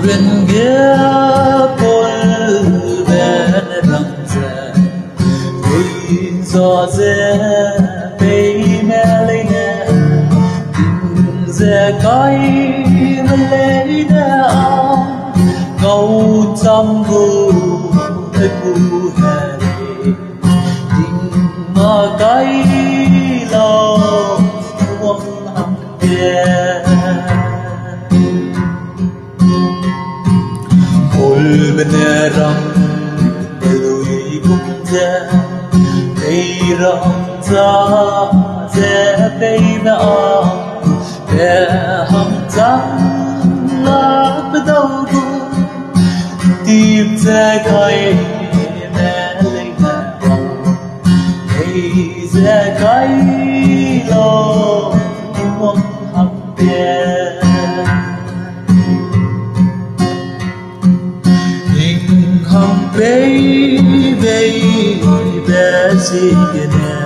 bên ghé côi bên răng rè vui gió rè bay mẹ lấy nè tình rè cái mà lấy nè ngâu trăm gu nơi cu hè tình mà cái lo buông hằng kia bên răng lùi cũng ra cây răng ra ra cây nọ để hằng trắng lá bắt đầu tìm ra cây mẹ lấy nè cây ra cây lo buông hằng kia baby sigana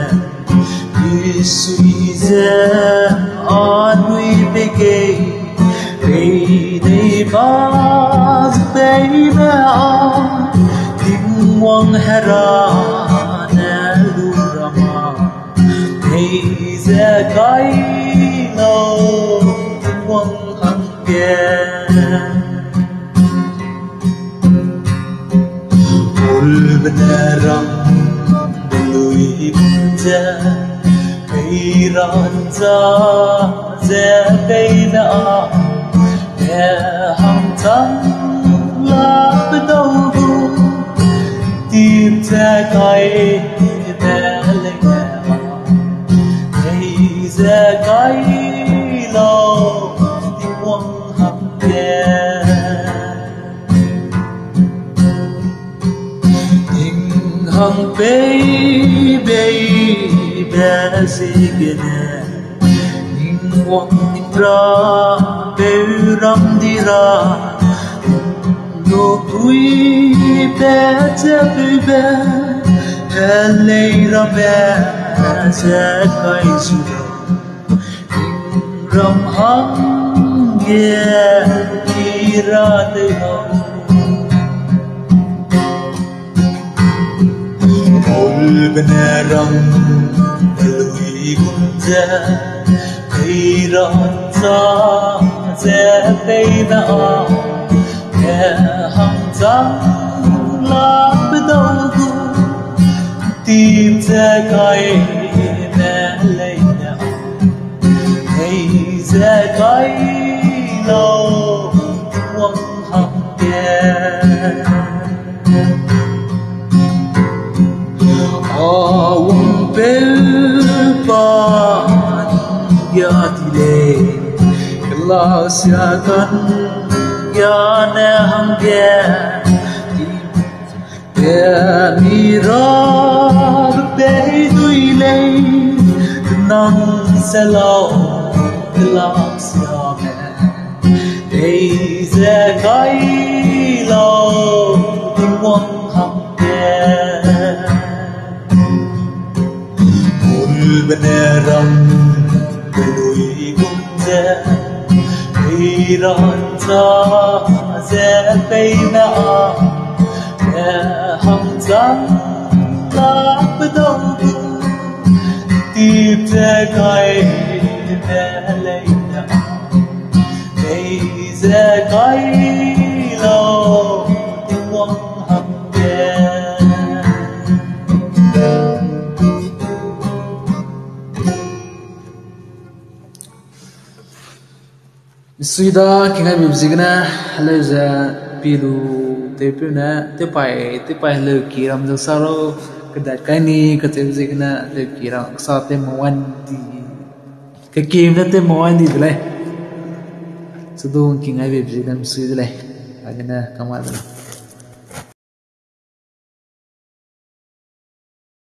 isuiza on we begay they baz baby on tim wang hara na lurama hey za kai no tim wang hangge bên răng lùi ra cây ran ra rẽ cây nọ để hàng tháng lá bắt đầu tìm ra cây mẹ lấy nè cây ra cây lo tìm quăng hàng kia hằng baby sigana ning wang ra be ram dira no tui be cha be lei ra be cha kai su ning ram hang ye ra de ho bên răng lùi cũng ra cây ran ra rẽ cây nọ để hàng trắng lá bắt đầu tìm ra cây mẹ lấy nè cây ra cây lo quăng hàng kia awang pelpan ya tile kelas ya kan ya ne hangge ya mira be duile nang selo kelas ya me ei ze kai lo wang hangge bên răng lùi cũng ra cây ran ra rẽ cây nọ để hàng trắng lá bắt đầu tìm ra cây mẹ lấy nè cây ra cây lo tiếng quăng hằng kia suida kingai bibzigna leza pilu tepuna tepai le kiram do saro kedat kani ketebzigna le kiram sa te mawan di ke kim na te mawan di dile sudu kingai bibzigna suida le agana kamal